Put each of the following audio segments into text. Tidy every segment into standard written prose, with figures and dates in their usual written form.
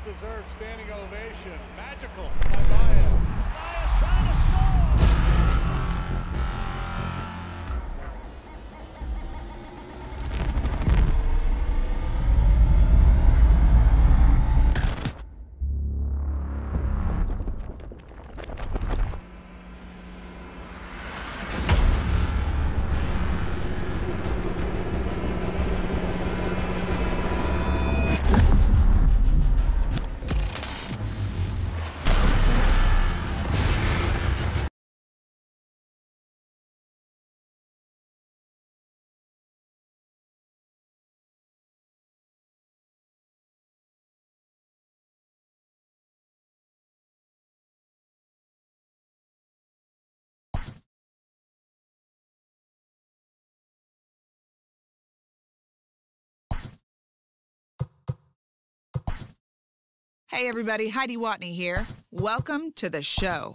well-deserved standing ovation. Magical by Baez. Baez trying to score. Hey everybody, Heidi Watney here. Welcome to the show.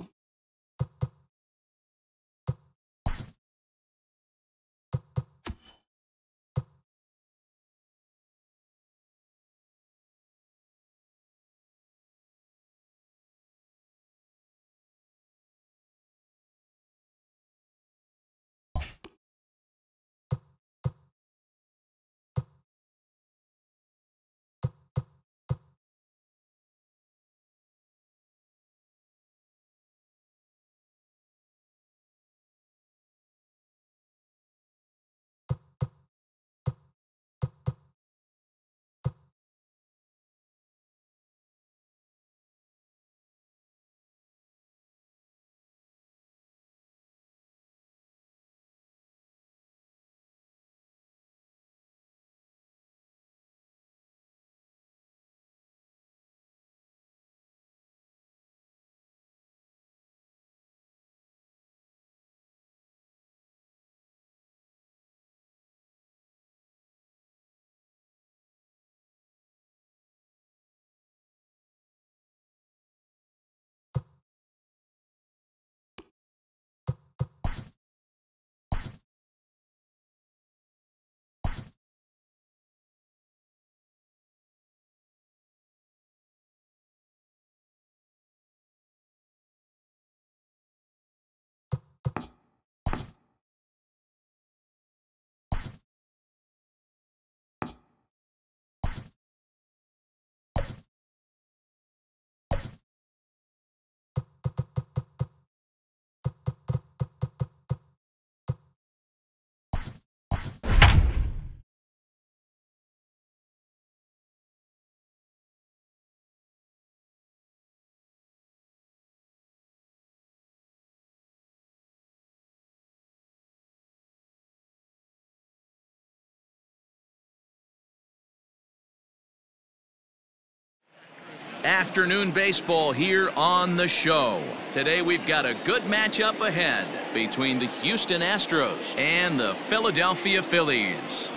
Afternoon baseball here on the show. Today we've got a good matchup ahead between the Houston Astros and the Philadelphia Phillies.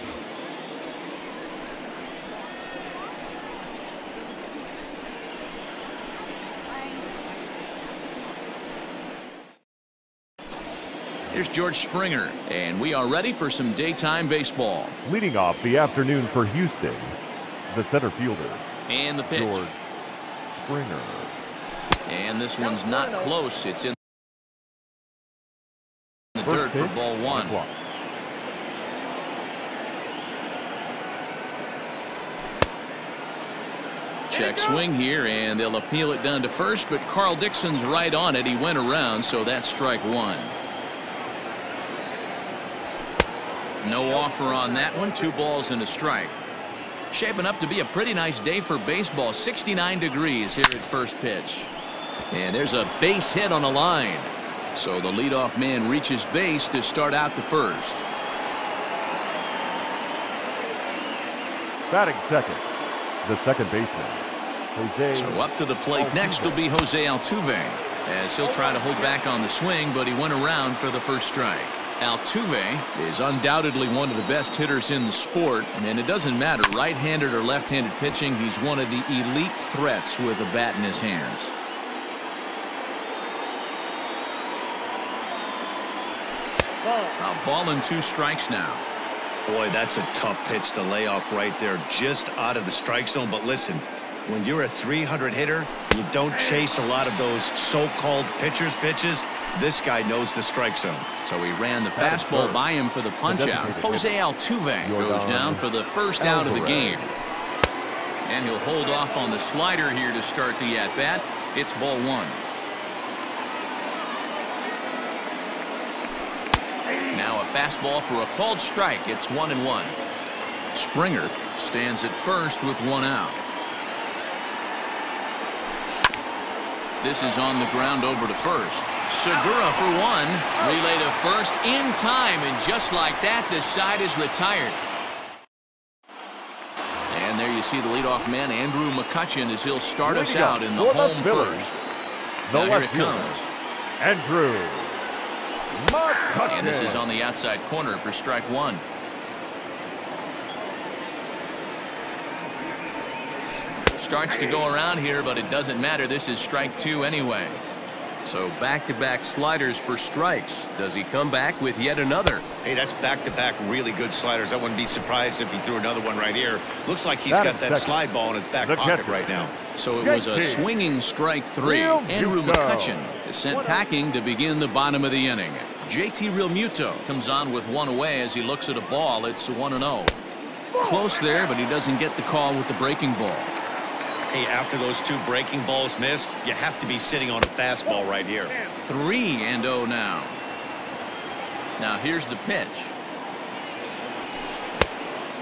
Here's George Springer, and we are ready for some daytime baseball. Leading off the afternoon for Houston, the center fielder. And the pitch. George Springer. And this one's not close. It's in the dirt for ball one. Check swing here, and they'll appeal it down to first, but Carl Dixon's right on it. He went around, so that's strike one. No offer on that one. 2 balls and a strike. Shaping up to be a pretty nice day for baseball. 69 degrees here at first pitch. And there's a base hit on a line. So the leadoff man reaches base to start out the first. Batting second, the second baseman, Jose. So up to the plate next will be Jose Altuve, as he'll try to hold back on the swing, but he went around for the first strike. Altuve is undoubtedly one of the best hitters in the sport, and it doesn't matter right-handed or left-handed pitching. He's one of the elite threats with a bat in his hands. A ball and 2 strikes now. Boy, that's a tough pitch to lay off right there, just out of the strike zone. But listen, When you're a 300 hitter, you don't chase a lot of those so-called pitcher's pitches. This guy knows the strike zone. So he ran the fastball by him for the punch-out. Jose Altuve goes down for the first out of the game. And he'll hold off on the slider here to start the at-bat. It's ball one. Now a fastball for a called strike. It's 1-1. Springer stands at first with one out. This is on the ground over to first. Segura for one. Relay to first in time, and just like that, the side is retired. And there you see the leadoff man, Andrew McCutchen, as he'll start us out in the home first. Now here it comes. Andrew McCutchen. And this is on the outside corner for strike one. Starts to go around here, but it doesn't matter. This is strike two anyway. So back-to-back sliders for strikes. Does he come back with yet another? Hey, that's back-to-back really good sliders. I wouldn't be surprised if he threw another one right here. Looks like he's got that slide ball in his back pocket right now. So it was a swinging strike three. Andrew McCutchen is sent packing to begin the bottom of the inning. JT Realmuto comes on with one away as he looks at a ball. It's 1-0. Close there, but he doesn't get the call with the breaking ball. Hey, after those two breaking balls missed, you have to be sitting on a fastball right here. 3-0 now. Now here's the pitch.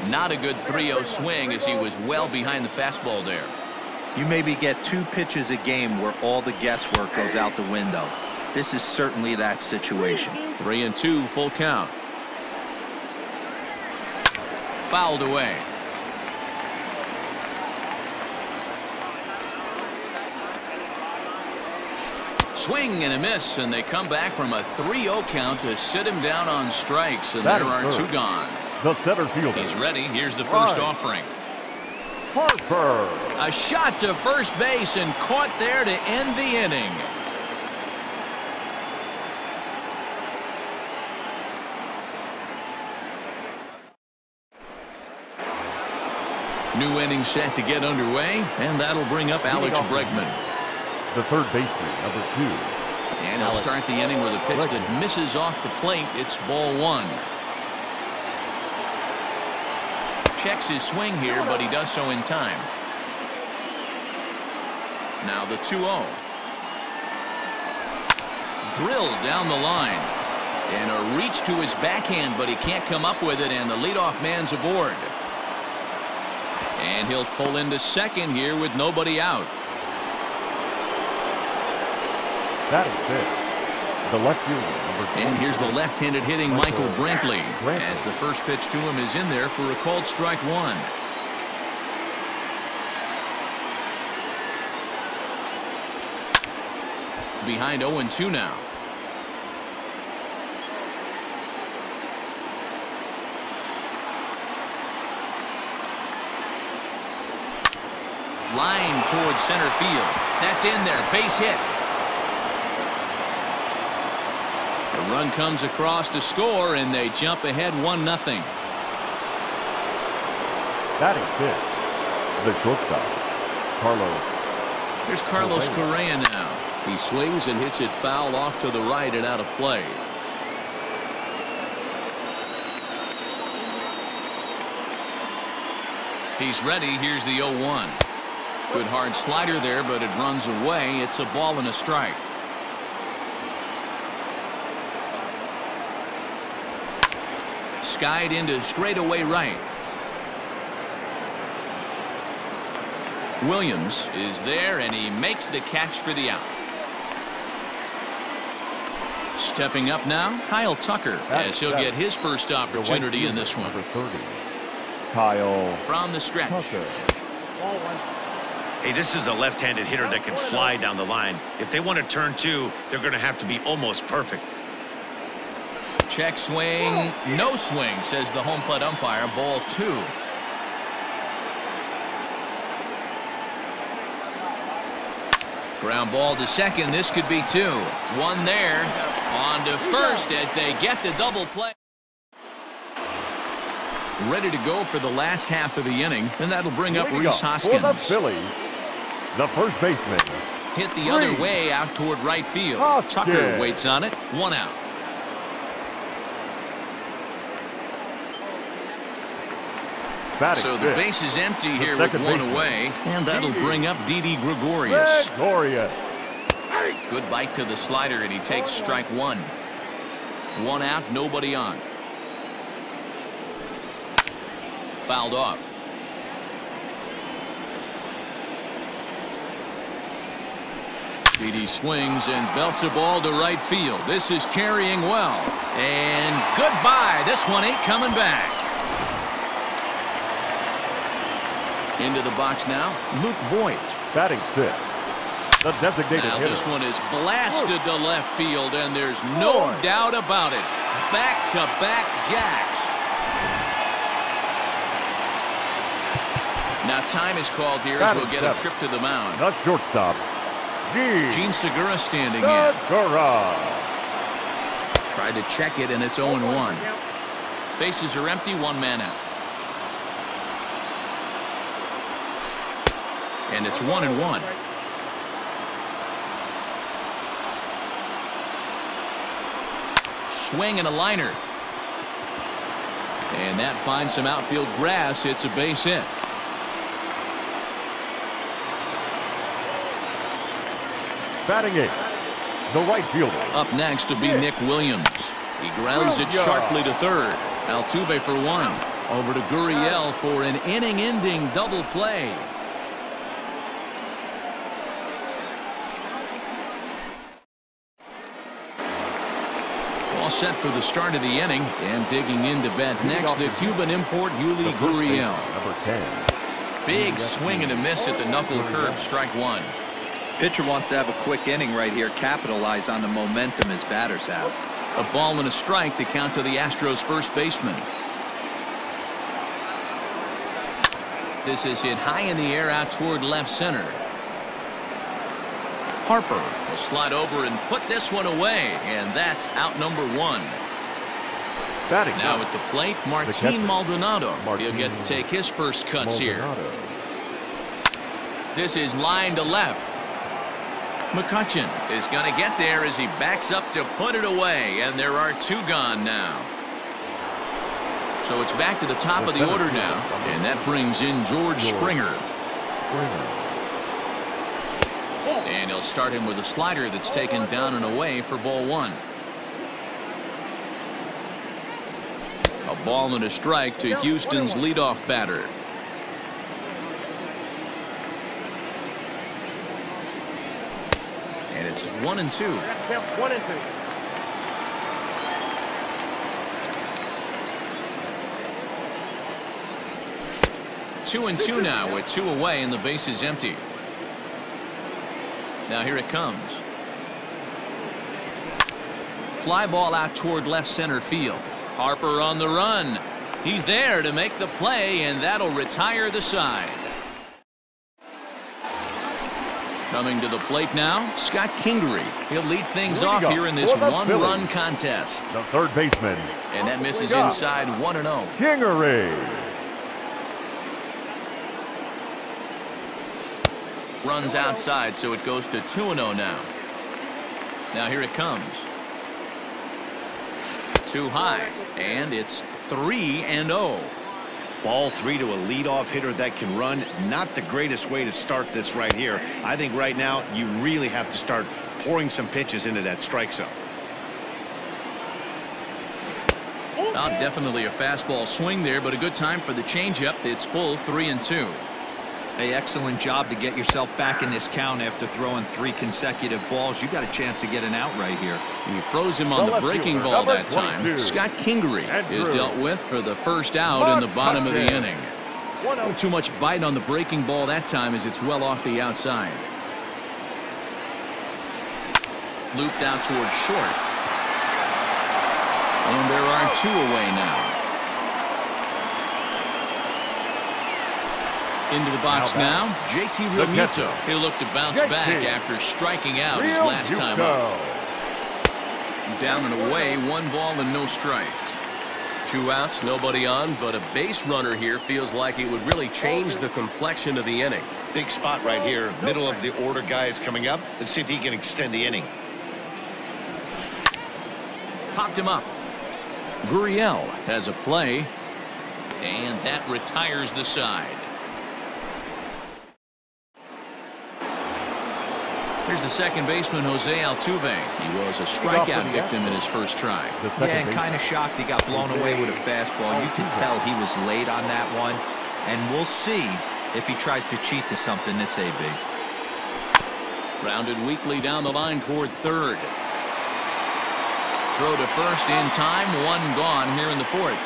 Not a good 3-0 swing as he was well behind the fastball there. You maybe get two pitches a game where all the guesswork goes out the window. This is certainly that situation. 3-2, full count. Fouled away. Swing and a miss, and they come back from a 3-0 count to sit him down on strikes, and there are two gone. The center fielder. He's ready. Here's the first offering. Harper. A shot to first base and caught there to end the inning. New inning set to get underway, and that'll bring up Alex Bregman. The third baseman, number 2. And he'll start the inning with a pitch that misses off the plate. It's ball one. Checks his swing here, but he does so in time. Now the 2-0. Drilled down the line. And a reach to his backhand, but he can't come up with it, and the leadoff man's aboard. And he'll pull into second here with nobody out. That is it. The left fielder, number 2. And here's the left-handed hitting Michael Brantley, as the first pitch to him is in there for a called strike one. Behind 0-2 now. Line towards center field. That's in there. Base hit. The run comes across to score, and they jump ahead 1-0. That is it. The shortstop, Carlos. Here's Carlos Correa now. He swings and hits it foul off to the right and out of play. He's ready. Here's the 0-1. Good hard slider there, but it runs away. It's a ball and a strike. Skied into straightaway right. Williams is there, and he makes the catch for the out. Stepping up now, Kyle Tucker, as he'll get his first opportunity in this one. Number 30, Kyle from the stretch. Tucker. Hey, this is a left-handed hitter that can fly down the line. If they want to turn two, they're going to have to be almost perfect. Check swing, no swing, says the home plate umpire. Ball two. Ground ball to second. This could be two. One there. On to first as they get the double play. Ready to go for the last half of the inning, and that'll bring up Rhys Hoskins. For the Phillies, The first baseman. Hit the other way out toward right field. Tucker waits on it. 1 out. So the base is empty here with 1 away, and that'll bring up Didi Gregorius. Good bite to the slider, and he takes strike 1. 1 out, nobody on. Fouled off. Didi swings and belts a ball to right field. This is carrying well. And goodbye. This one ain't coming back. Into the box now, Luke Voigt. Batting 6th. The designated now hitter. This one is blasted to left field, and there's no doubt about it. Back-to-back jacks. Now time is called here as we'll get a trip to the mound. The shortstop, Gene Segura standing Segura. in. Tried to check it, and it's 0-1. Bases are empty, 1 man out. And it's 1-1. Swing and a liner. And that finds some outfield grass. It's a base hit. Batting 8th, the right fielder. Up next to be Nick Williams. He grounds it sharply to third. Altuve for 1. Over to Gurriel for an inning-ending double play. All set for the start of the inning, and digging into bat next, the Cuban import Yuli Gurriel. Number 10. Big swing and a miss at the knuckle curve, strike 1. Pitcher wants to have a quick inning right here, capitalize on the momentum his batters have. A ball and a strike, the count to the Astros first baseman. This is hit high in the air out toward left center. Harper will slide over and put this one away, and that's out number 1. Batting now at the plate, Martin Maldonado. He'll get to take his first cuts here. This is line to left. McCutchen is going to get there as he backs up to put it away, and there are 2 gone now. So it's back to the top of the order now, and that brings in George Springer. And he'll start him with a slider that's taken down and away for ball 1. A ball and a strike to Houston's leadoff batter. And it's 1-2. 2-2 now with 2 away and the base is empty. Now here it comes. Fly ball out toward left center field. Harper on the run. He's there to make the play, and that'll retire the side. Coming to the plate now, Scott Kingery. He'll lead things off here in this 1-run contest. The third baseman. And that misses inside 1-0. Kingery. Runs outside, so it goes to 2-0 now. Now here it comes. Too high, and it's 3-0. Ball 3 to a leadoff hitter that can run. Not the greatest way to start this right here. I think right now you really have to start pouring some pitches into that strike zone. Well, definitely a fastball swing there, but a good time for the changeup. It's full 3-2. Hey, excellent job to get yourself back in this count after throwing 3 consecutive balls. You got a chance to get an out right here. He froze him on the breaking ball that time. Scott Kingery is dealt with for the first out in the bottom of the inning. Not too much bite on the breaking ball that time as it's well off the outside. Looped out towards short. And there are 2 away now. Into the box now, JT Realmuto. He'll look to bounce back after striking out his last time up. Down and away, 1 ball and no strikes. 2 outs, nobody on, but a base runner here feels like it would really change the complexion of the inning. Big spot right here. Middle of the order guy is coming up. Let's see if he can extend the inning. Popped him up. Gurriel has a play, and that retires the side. Here's the second baseman, Jose Altuve. He was a strikeout victim in his first try. Yeah, and kind of shocked he got blown away with a fastball. You can tell he was late on that one, and we'll see if he tries to cheat to something this AB. Grounded weakly down the line toward third. Throw to first in time. One gone here in the fourth.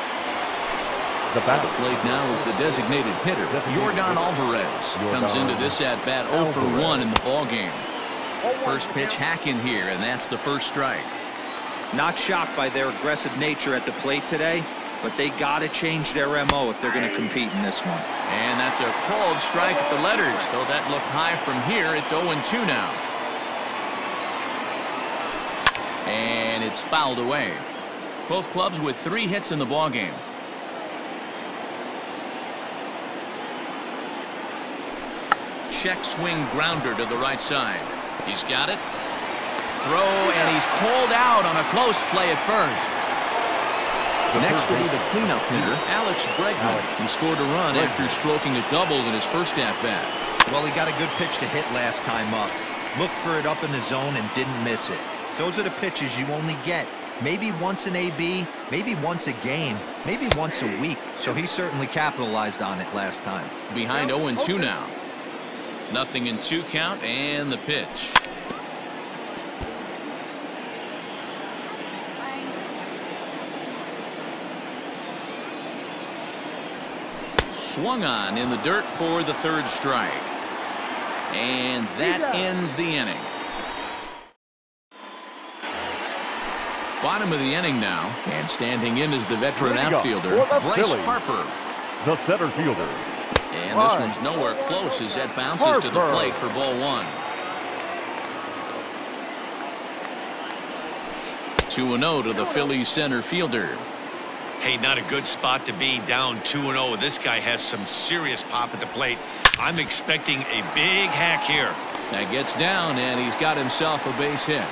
The At the plate now is the designated hitter, Yordan Alvarez. Comes into this at-bat 0 for 1 in the ballgame. First pitch hacking here, and that's the first strike. Not shocked by their aggressive nature at the plate today, but they got to change their MO if they're going to compete in this one. And that's a called strike at the letters. Though that looked high from here, it's 0-2 now. And it's fouled away. Both clubs with 3 hits in the ballgame. Check swing grounder to the right side. He's got it. Throw, and he's called out on a close play at first. Next will be the cleanup hitter, Alex Bregman. He scored a run after stroking a double in his first at-bat. Well, he got a good pitch to hit last time up. Looked for it up in the zone and didn't miss it. Those are the pitches you only get maybe once in AB, maybe once a game, maybe once a week. So he certainly capitalized on it last time. Behind 0-2 now. Nothing in 2 count, and the pitch. Swung on in the dirt for the third strike. And that ends the inning. Bottom of the inning now, and standing in is the veteran outfielder, Bryce Harper. The center fielder. And this one's nowhere close as that bounces to the plate for ball 1. 2-0 to the Phillies center fielder. Hey, not a good spot to be, down 2-0. This guy has some serious pop at the plate. I'm expecting a big hack here. That gets down, and he's got himself a base hit.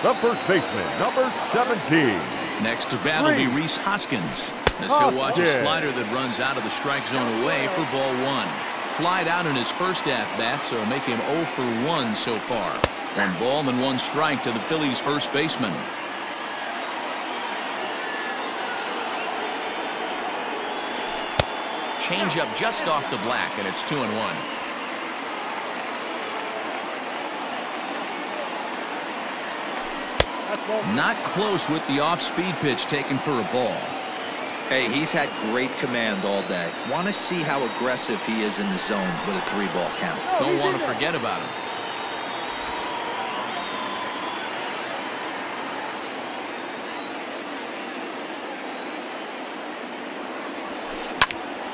The first baseman, number 17. Next to bat will be Rhys Hoskins, as he'll watch a slider that runs out of the strike zone away for ball 1. Flied out in his first at-bat, so make him 0 for 1 so far. 1 ball and 1 strike to the Phillies first baseman. Change up just off the black, and it's 2-1. Not close with the off-speed pitch taken for a ball. Hey, he's had great command all day. Want to see how aggressive he is in the zone with a 3-ball count. Don't want to forget about him.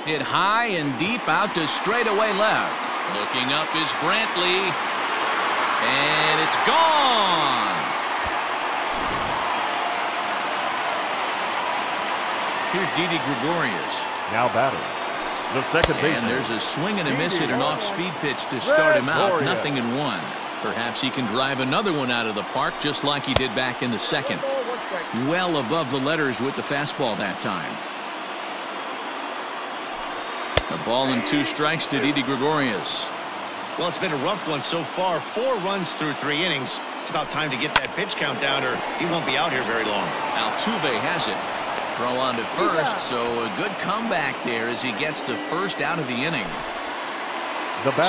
Hit high and deep out to straightaway left. Looking up is Brantley. And it's gone. Here's Didi Gregorius. Now batting. The second baseman. And there's a swing and a miss at an off-speed pitch to start him out. 0-1. Perhaps he can drive another one out of the park just like he did back in the second. Well above the letters with the fastball that time. A ball and 2 strikes to Didi Gregorius. Well, it's been a rough one so far. 4 runs through 3 innings. It's about time to get that pitch count down, or he won't be out here very long. Altuve has it. Throw on to first, so a good comeback there as he gets the first out of the inning.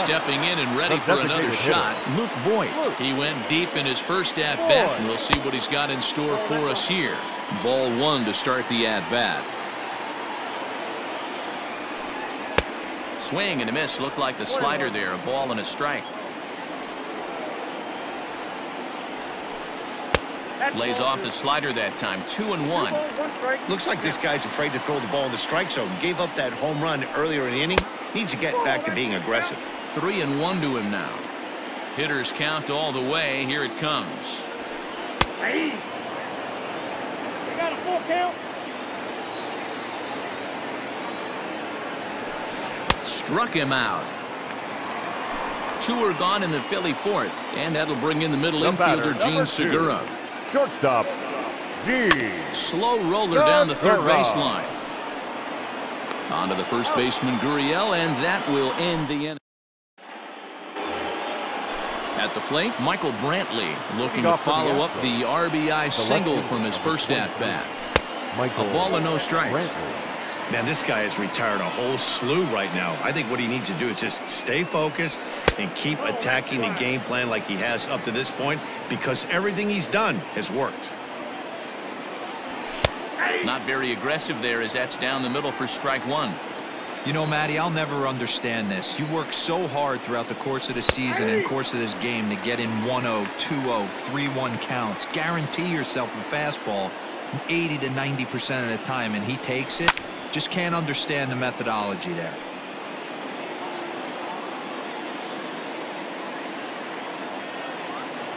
Stepping in and ready for another shot, Luke Voigt. He went deep in his first at-bat, and we'll see what he's got in store for us here. Ball 1 to start the at-bat. Swing and a miss. Looked like the slider there. A ball and a strike. Lays off the slider that time. 2-1. Looks like this guy's afraid to throw the ball in the strike zone. Gave up that home run earlier in the inning. Needs to get back to being aggressive. 3-1 to him now. Hitters count all the way. Here it comes. Hey. You got a full count. Struck him out. 2 are gone in the Philly fourth, and that'll bring in the middle infielder Gene Segura. Shortstop, Gene. Slow roller down the third baseline. On to the first baseman Gurriel, and that will end the inning. At the plate, Michael Brantley looking to follow up the RBI single from his first at-bat. A ball and no strikes. Man, this guy has retired a whole slew right now. I think what he needs to do is just stay focused and keep attacking the game plan like he has up to this point, because everything he's done has worked. Not very aggressive there, as that's down the middle for strike one. You know, Matty, I'll never understand this. You work so hard throughout the course of the season and course of this game to get in 1-0, 2-0, 3-1 counts. Guarantee yourself a fastball 80 to 90% of the time, and he takes it. Just can't understand the methodology there.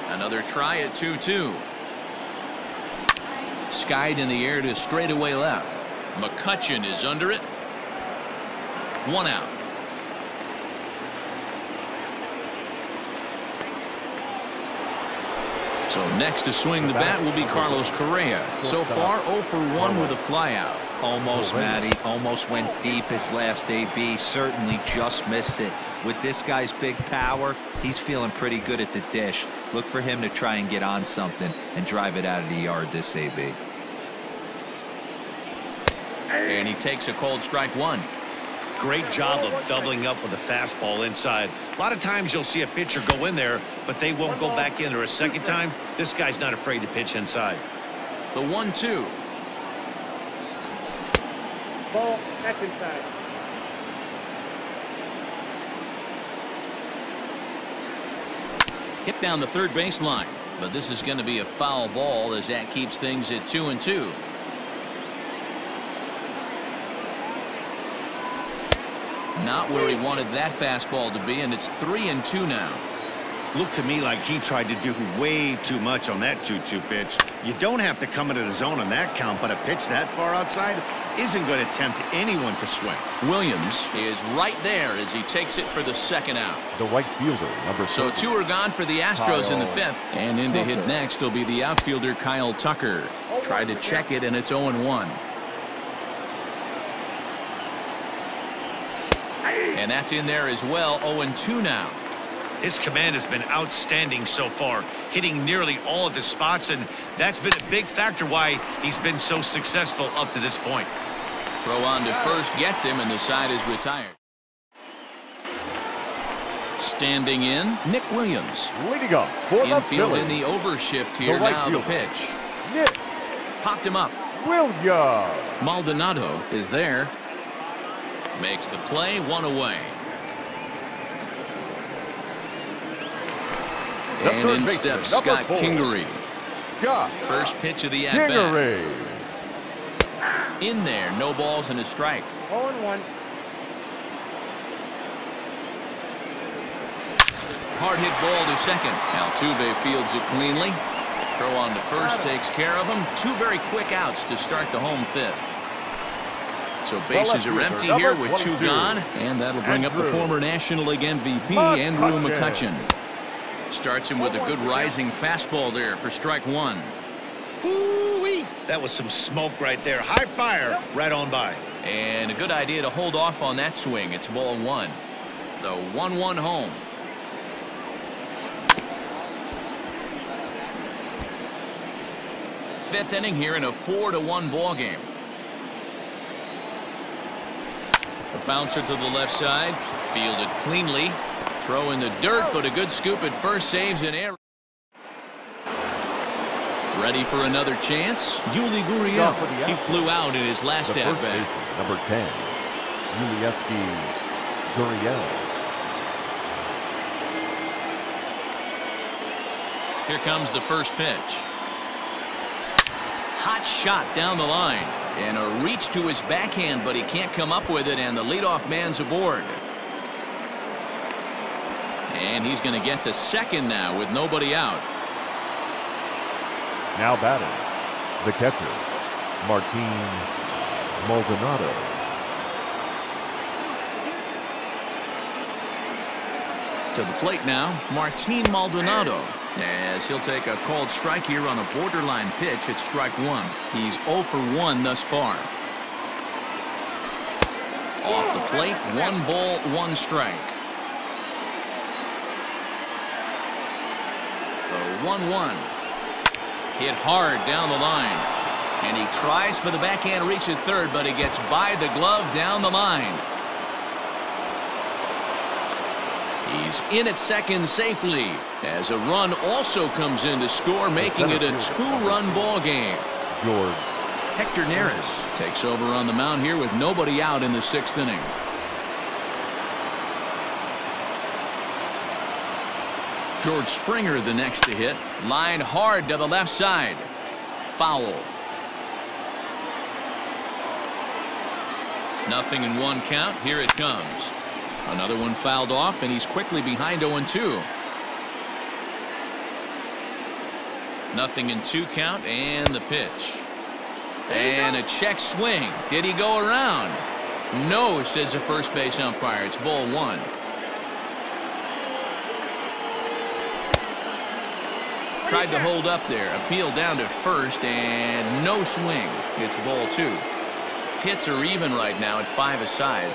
Another try at 2-2. Skied in the air to straightaway left. McCutchen is under it. 1 out. So next to swing the bat will be Carlos Correa. So far 0 for 1 with a flyout. Almost, Matty. Almost went deep his last AB. Certainly just missed it. With this guy's big power, he's feeling pretty good at the dish. Look for him to try and get on something and drive it out of the yard this AB. And he takes a cold strike one. Great job of doubling up with a fastball inside. A lot of times you'll see a pitcher go in there, but they won't go back in there a second time. This guy's not afraid to pitch inside. The 1-2. Ball, back inside. Hit down the third baseline, but this is going to be a foul ball, as that keeps things at 2-2. Not where he wanted that fastball to be, and it's 3-2 now. Looked to me like he tried to do way too much on that 2-2 pitch. You don't have to come into the zone on that count, but a pitch that far outside isn't going to tempt anyone to swing. Williams is right there as he takes it for the second out. The right fielder, number So 2 are gone for the Astros in the fifth, and in to hit next will be the outfielder Kyle Tucker. Tried to check it, and it's 0-1. And that's in there as well. 0-2 now. His command has been outstanding so far, hitting nearly all of his spots, and that's been a big factor why he's been so successful up to this point. Throw on to first gets him, and the side is retired. Standing in, Nick Williams. Leading up for the Infield Phillies, in the overshift here. right Now the fielder, pitch. Nick Popped him up. Williams. Maldonado is there. Makes the play, 1 away. And in steps Scott Kingery. First pitch of the at-bat. In there, no balls and a strike. 0-1. Hard hit ball to second. Altuve fields it cleanly. Throw on to first takes care of him. 2 very quick outs to start the home fifth. So bases are empty here with 2 gone, and that'll bring up the former National League MVP, Andrew McCutchen. Starts him with a good rising fastball there for strike 1. Hoo-wee! That was some smoke right there. High fire right on by. And a good idea to hold off on that swing. It's ball 1. The 1-1 home. Fifth inning here in a 4-1 ball game. A bouncer to the left side, fielded cleanly. Throw in the dirt, but a good scoop at first, saves an error. Ready for another chance? Yuli Gurriel. He flew out in his last at-bat. Number 10, Yuli Gurriel. Here comes the first pitch. Hot shot down the line. And a reach to his backhand, but he can't come up with it, and the leadoff man's aboard. And he's going to get to second now with nobody out. Now batting, the catcher, Martin Maldonado. To the plate now, Martin Maldonado, as he'll take a called strike here on a borderline pitch at strike one. He's 0 for 1 thus far. Off the plate, 1 ball, 1 strike. The 1-1. Hit hard down the line. And he tries for the backhand reach at third, but he gets by the glove down the line. He's in at second safely as a run also comes in to score, making it a 2-run ball game. George Hector Neris takes over on the mound here with nobody out in the 6th inning. George Springer the next to hit. Line hard to the left side. Foul. Nothing in 1 count. Here it comes. Another one fouled off, and he's quickly behind 0-2. Nothing in 2 count, and the pitch. And a check swing. Did he go around? No, says the first base umpire. It's ball 1. Tried to hold up there. Appeal down to first, and no swing. It's ball 2. Hits are even right now at 5 aside.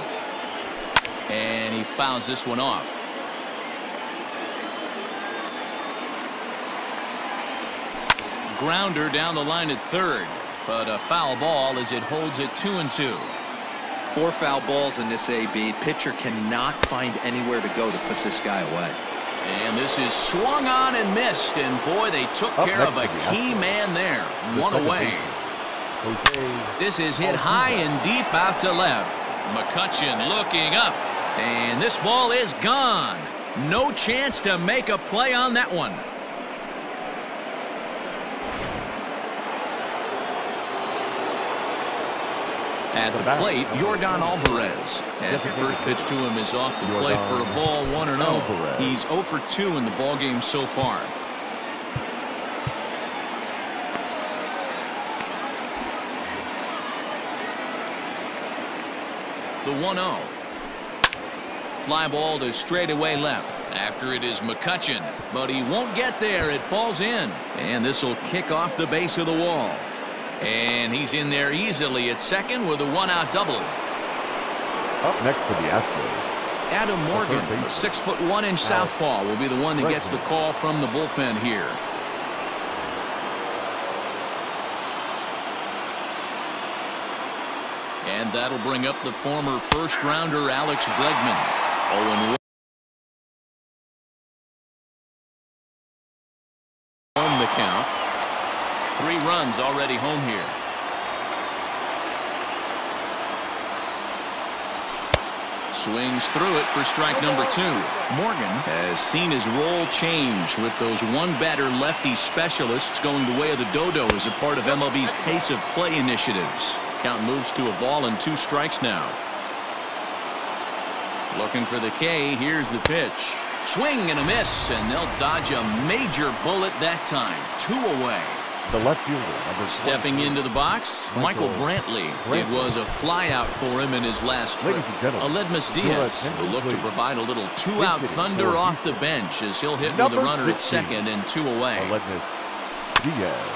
And he fouls this one off. Grounder down the line at third, but a foul ball as it holds it 2-2. 4 foul balls in this AB. Pitcher cannot find anywhere to go to put this guy away. And this is swung on and missed, and boy, they took care of a key man there. 1 away. This is hit high and deep out to left. McCutchen looking up, and this ball is gone. No chance to make a play on that one. At the plate, Yordan Alvarez, as the first pitch to him is off the plate for a ball 1-0. He's 0 for 2 in the ballgame so far. The 1-0. Fly ball to straightaway left. After it is McCutchen, but he won't get there. It falls in, and this will kick off the base of the wall. And he's in there easily at second with a 1-out double. Up next for the Astros, Adam Morgan, a 6'1" southpaw, will be the one that gets the call from the bullpen here. And that'll bring up the former first-rounder Alex Bregman. 0-1 the count. 3 runs already home here. Swings through it for strike number 2. Morgan has seen his role change with those one-batter lefty specialists going the way of the dodo as a part of MLB's pace of play initiatives. Count moves to a ball and 2 strikes now. Looking for the K. Here's the pitch. Swing and a miss, and they'll dodge a major bullet that time. 2 away. the left fielder. Stepping into the box, Michael Brantley. It was a flyout for him in his last trip. Aledmus Diaz will look to provide a little 2-out thunder off the bench as he'll hit with a runner at second and 2 away. Aledmus Diaz.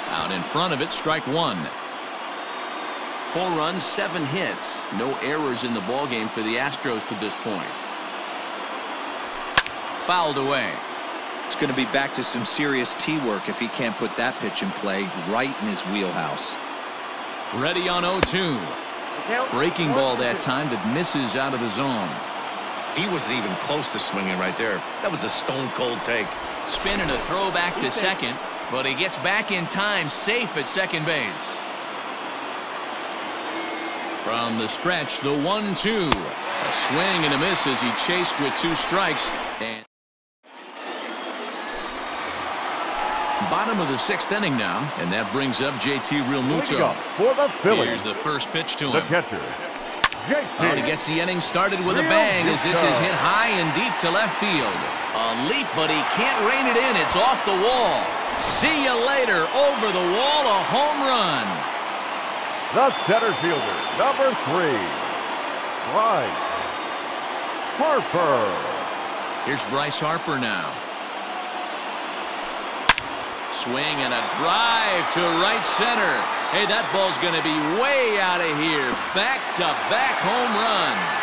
Out in front of it, strike 1. 4 runs, 7 hits. No errors in the ballgame for the Astros to this point. Fouled away. It's going to be back to some serious tee work if he can't put that pitch in play right in his wheelhouse. Ready on 0-2. Breaking ball that time that misses out of the zone. He wasn't even close to swinging right there. That was a stone-cold take. Spin and a throw back to second, but he gets back in time, safe at second base. From the stretch, the 1-2. A swing and a miss as he chased with 2 strikes. And bottom of the 6th inning now, and that brings up JT Realmuto. For the Phillies. Here's the first pitch to The him. catcher, Oh, he gets the inning started with a bang as this is hit high and deep to left field. A leap, but he can't rein it in. It's off the wall. See you later. Over the wall, a home run. The center fielder, number 3, Bryce Harper. Here's Bryce Harper now. Swing and a drive to right center. Hey, that ball's going to be way out of here. Back-to-back home runs.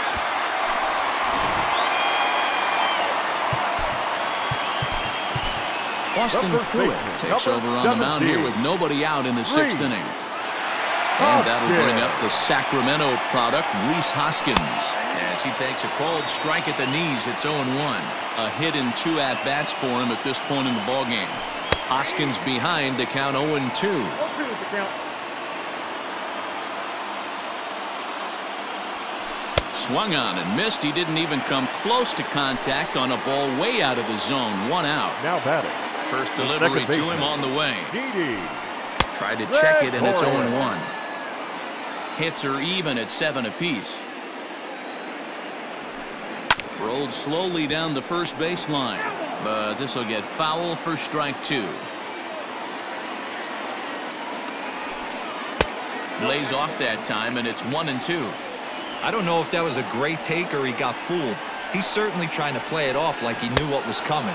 Austin Pruitt takes over on the mound here with nobody out in the 6th inning. And that'll bring up the Sacramento product, Rhys Hoskins, as he takes a called strike at the knees. It's 0-1. A hit in 2 at-bats for him at this point in the ballgame. Hoskins behind to count 0-2. Swung on and missed. He didn't even come close to contact on a ball way out of the zone. 1 out. Now batting. First delivery to him on the way. Tried to check it, and it's 0-1. Hits are even at 7 apiece. Rolled slowly down the first baseline, but this will get foul for strike 2. Lays off that time, and it's 1-2. I don't know if that was a great take or he got fooled. He's certainly trying to play it off like he knew what was coming.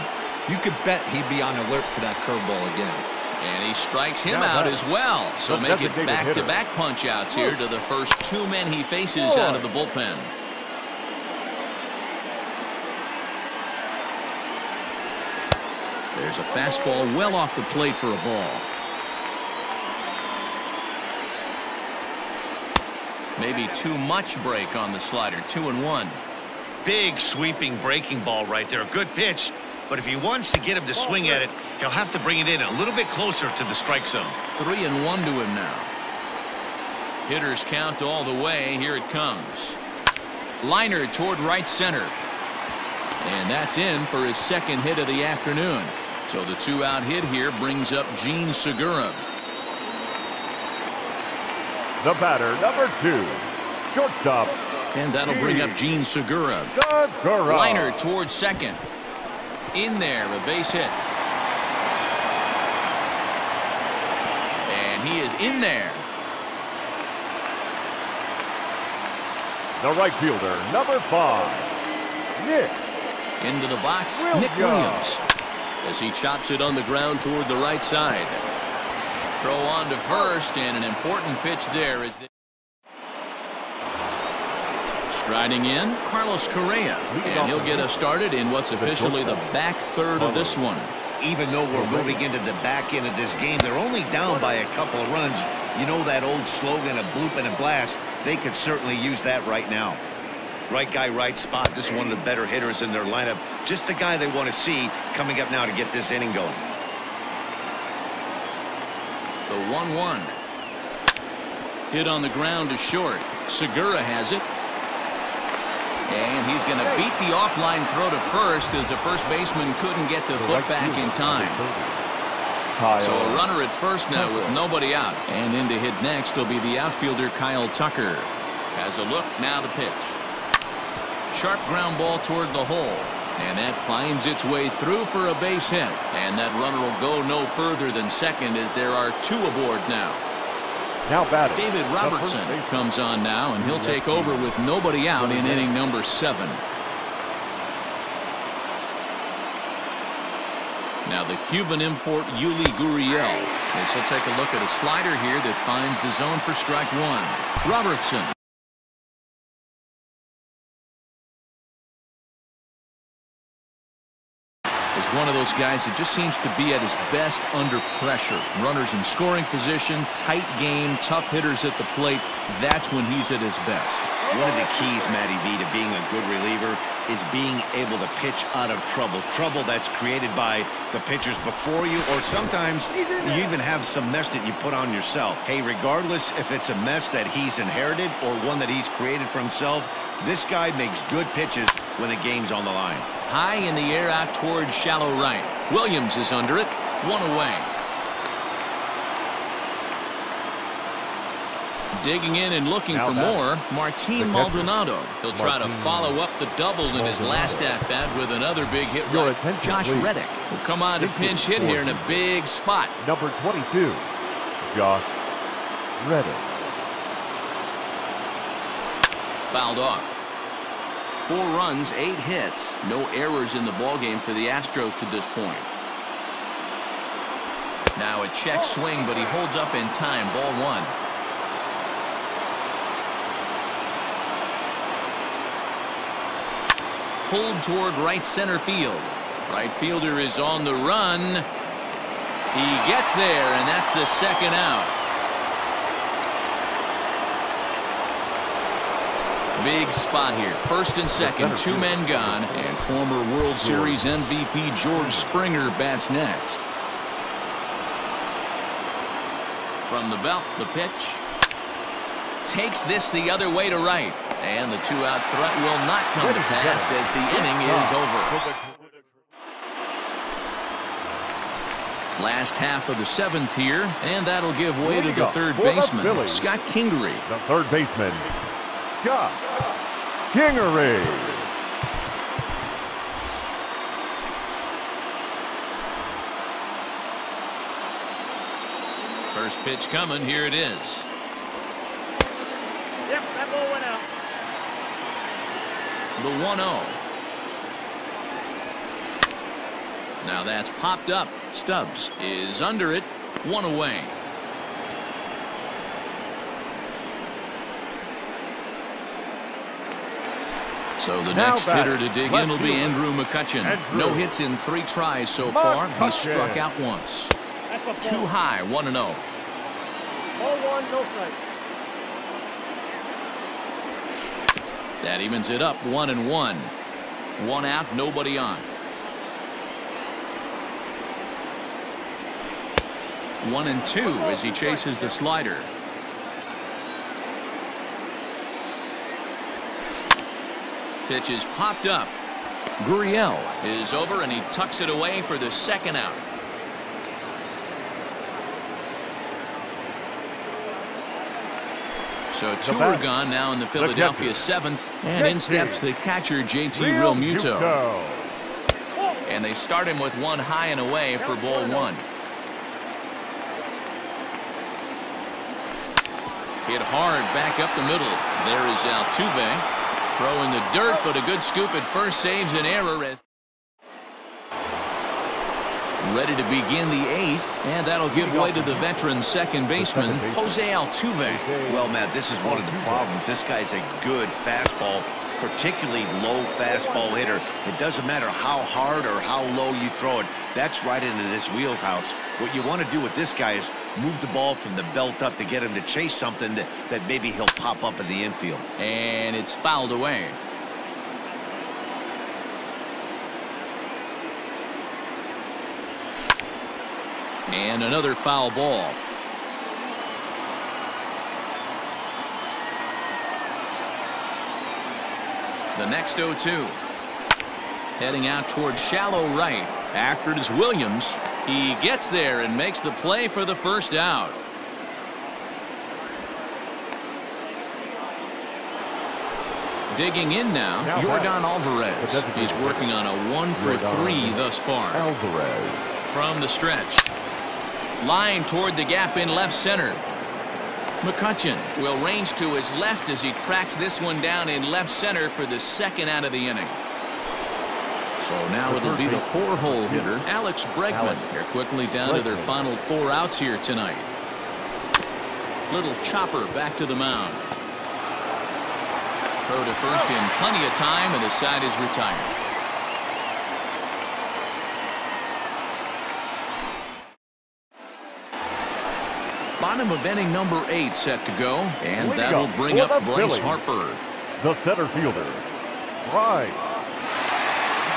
You could bet he'd be on alert for that curveball again. And he strikes him out as well. So make it back-to-back punch-outs here to the first 2 men he faces out of the bullpen. There's a fastball well off the plate for a ball. Maybe too much break on the slider. 2-1. Big sweeping breaking ball right there. Good pitch. But if he wants to get him to swing at it, he'll have to bring it in a little bit closer to the strike zone. 3-1 to him now. Hitters count all the way. Here it comes. Liner toward right center. And that's in for his 2nd hit of the afternoon. So the 2-out hit here brings up Gene Segura. The batter, number 2, shortstop. And that'll bring up Gene Segura. Liner towards second. In there, a base hit. And he is in there. The right fielder, number 5, Nick. Into the box, Williams. Nick Williams. As he chops it on the ground toward the right side. Throw on to first, and an important pitch there is the striding in, Carlos Correa, and he'll get us started in what's officially the back third of this one. Even though we're moving into the back end of this game, they're only down by a couple of runs. You know that old slogan of bloop and a blast. They could certainly use that right now. Right guy, right spot. This is one of the better hitters in their lineup. Just the guy they want to see coming up now to get this inning going. The 1-1. Hit on the ground to short. Segura has it. And he's going to beat the offline throw to first as the first baseman couldn't get the foot back in time. So a runner at first now with nobody out. And in to hit next will be the outfielder Kyle Tucker. Has a look, now the pitch. Sharp ground ball toward the hole. And that finds its way through for a base hit. And that runner will go no further than second as there are 2 aboard now. Now batting. David Robertson comes on now, and he'll take over with nobody out in inning number 7. Now the Cuban import Yuli Gurriel. As he'll take a look at a slider here that finds the zone for strike 1. Robertson. Is one of those guys that just seems to be at his best under pressure. Runners in scoring position, tight game, tough hitters at the plate. That's when he's at his best. One of the keys, Matty V, to being a good reliever is being able to pitch out of trouble. Trouble that's created by the pitchers before you, or sometimes you even have some mess that you put on yourself. Hey, regardless if it's a mess that he's inherited or one that he's created for himself, this guy makes good pitches when the game's on the line. High in the air out towards shallow right. Williams is under it. 1 away. Digging in and looking Now for batting. more, Martin The catcher, Maldonado. He'll try to Martin follow up the double in his last at-bat with another big hit. Your Right. attention, Josh please. Reddick will come on to Big pinch hit hit here in a for big spot. Number 22, Josh Reddick. Fouled off. 4 runs, 8 hits. No errors in the ballgame for the Astros to this point. Now a check swing, but he holds up in time. Ball 1. Pulled toward right center field. Right fielder is on the run. He gets there, and that's the second out. Big spot here. First and second, 2 men gone, and former World Series MVP George Springer bats next. From the belt, the pitch. Takes this the other way to right. And the 2-out threat will not come to pass as the inning is over. Last half of the 7th here, and that'll give way to the third baseman, Scott Kingery. The third baseman, Scott Kingery. First pitch coming. Here it is. Yep, that ball went out. The 1-0. Now that's popped up. Stubbs is under it. 1 away. So the next hitter to dig in will be Andrew McCutchen. No hits in 3 tries so far. He struck out once. Too high. 1-0. Ball 1, no strike. That evens it up. 1-1. 1 out, nobody on. 1-2 as he chases the slider. Pitch is popped up. Gurriel is over, and he tucks it away for the second out. So 2 are gone now in the Philadelphia 7th, and in steps the catcher JT Realmuto. And they start him with 1 high and away for ball 1. Hit hard back up the middle. There is Altuve. Throw in the dirt, but a good scoop at first saves an error. Ready to begin the 8th, and that'll give way to the veteran second baseman, Jose Altuve. Well, Matt, this is one of the problems. This guy's a good fastball, particularly low fastball hitter. It doesn't matter how hard or how low you throw it. That's right into this wheelhouse. What you want to do with this guy is move the ball from the belt up to get him to chase something that maybe he'll pop up in the infield. And it's fouled away. And another foul ball. The next 0-2. Heading out towards shallow right. After it is Williams. He gets there and makes the play for the first out. Digging in now, Yordan Alvarez. He's working on a 1 for 3 thus far. Alvarez. From the stretch. Line toward the gap in left center. McCutchen will range to his left as he tracks this one down in left center for the second out of the inning. So now it'll be the 4-hole hitter, Alex Bregman. They're quickly down to their final 4 outs here tonight. Little chopper back to the mound. Throw to first in plenty of time, and the side is retired. Bottom of inning number 8 set to go, and that'll bring up Bryce Harper. The center fielder, Bryce.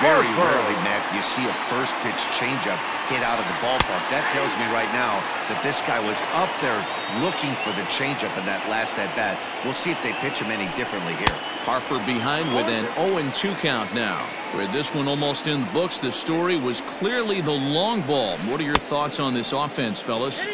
Very rarely, Matt, you see a first pitch changeup hit out of the ballpark. That tells me right now that this guy was up there looking for the changeup in that last at-bat. We'll see if they pitch him any differently here. Harper behind with an 0-2 count now. With this one almost in the books, the story was clearly the long ball. What are your thoughts on this offense, fellas?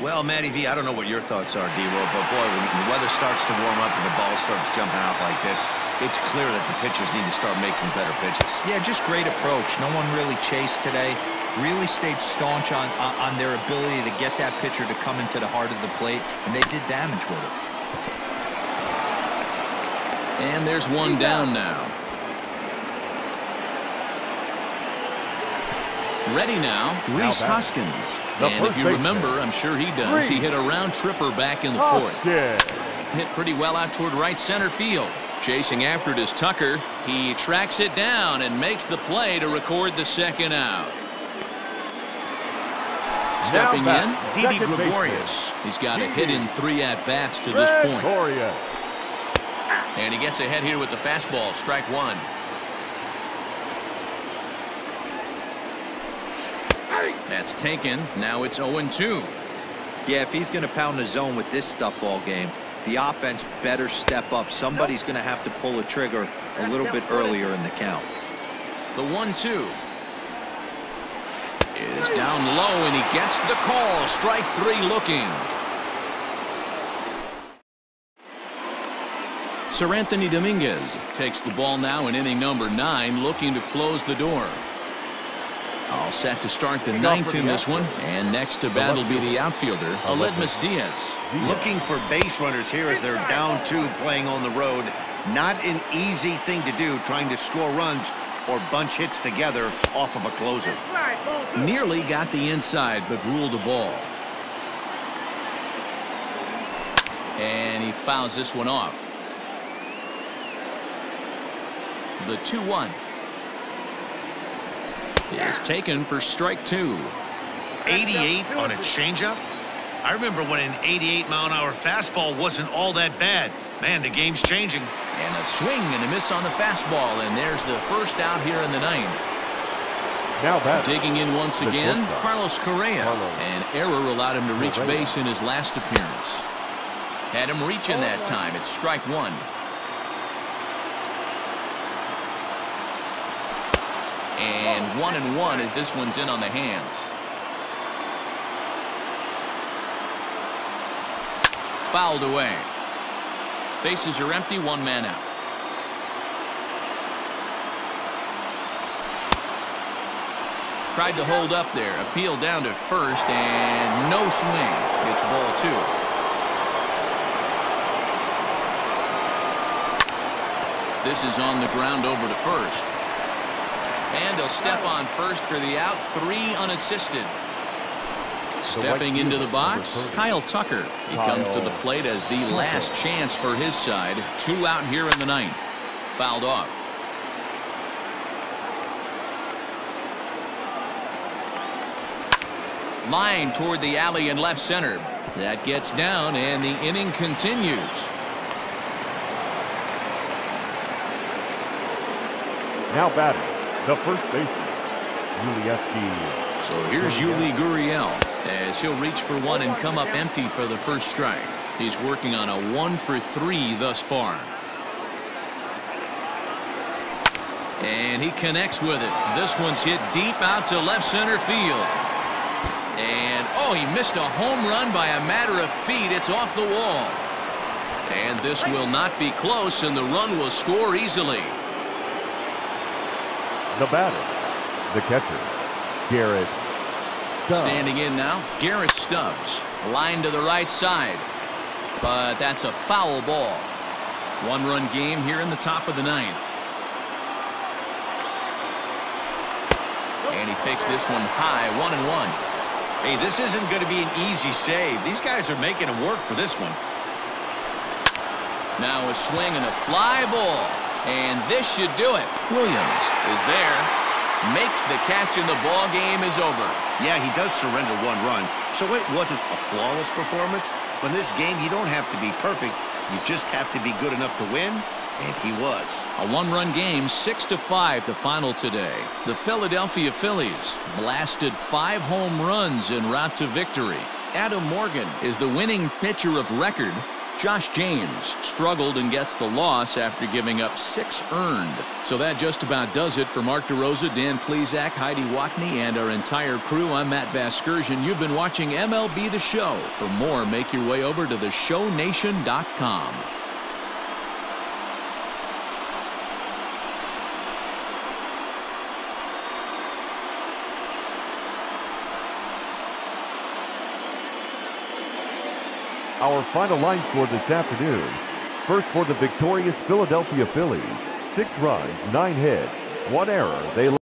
Well, Matty V, I don't know what your thoughts are, D-Roll, but boy, when the weather starts to warm up and the ball starts jumping out like this, it's clear that the pitchers need to start making better pitches. Yeah, just great approach. No one really chased today. Really stayed staunch on their ability to get that pitcher to come into the heart of the plate, and they did damage with it. And there's one down now. Ready now, Rhys Hoskins. And if you remember, I'm sure he does, he hit a round tripper back in the fourth. Hit pretty well out toward right center field. Chasing after it is Tucker. He tracks it down and makes the play to record the second out. Stepping in, Didi Gregorius. He's got a hit in 3 at-bats to this point. And he gets ahead here with the fastball, strike one. That's taken. Now it's 0-2. Yeah, if he's going to pound the zone with this stuff all game, the offense better step up. Somebody's going to have to pull a trigger a little bit earlier in the count. The 1-2 is down low, and he gets the call. Strike 3 looking. Sir Anthony Dominguez takes the ball now in inning number 9, looking to close the door. All set to start the 9th in this one, and next to bat will be the outfielder, Aledmus Diaz. Looking for base runners here as they're down 2 playing on the road. Not an easy thing to do, trying to score runs or bunch hits together off of a closer. Nearly got the inside, but ruled the ball. And he fouls this one off. The 2-1 is taken for strike 2. 88 on a changeup? I remember when an 88-mile-an-hour fastball wasn't all that bad. Man, the game's changing. And a swing and a miss on the fastball, and there's the first out here in the 9th. Now back. Digging in once again, Carlos Correa. An error allowed him to reach base in his last appearance. Had him reaching that time. It's strike 1. And 1-1 as this one's in on the hands. Fouled away. Bases are empty, 1 man out. Tried to hold up there. Appeal down to first, and no swing. It's ball 2. This is on the ground over to first. And he'll step on first for the out, 3 unassisted. Stepping into the box, Kyle Tucker. He comes to the plate as the last chance for his side. 2 out here in the 9th. Fouled off. Line toward the alley in left center. That gets down, and the inning continues. Now batting, the first baseman, Yuli. So here's Yuli Gurriel as he'll reach for one and come up empty for the first strike. He's working on a 1-for-3 thus far. And he connects with it. This one's hit deep out to left center field. And, oh, he missed a home run by a matter of feet. It's off the wall. And this will not be close, and the run will score easily. The batter, the catcher, Garrett Stubbs. Standing in now, Garrett Stubbs. Line to the right side. But that's a foul ball. 1-run game here in the top of the 9th. And he takes this one high, 1-1. Hey, this isn't going to be an easy save. These guys are making him work for this one. Now a swing and a fly ball. And this should do it. Williams is there. Makes the catch, and the ball game is over. Yeah, he does surrender 1 run. So it wasn't a flawless performance. But in this game, you don't have to be perfect. You just have to be good enough to win. And he was. A 1-run game, 6-5 the final today. The Philadelphia Phillies blasted 5 home runs en route to victory. Adam Morgan is the winning pitcher of record. Josh James struggled and gets the loss after giving up 6 earned. So that just about does it for Mark DeRosa, Dan Plesac, Heidi Watney, and our entire crew. I'm Matt Vasgersian. You've been watching MLB The Show. For more, make your way over to theshownation.com. Our final line score this afternoon. First for the victorious Philadelphia Phillies, 6 runs, 9 hits, 1 error. They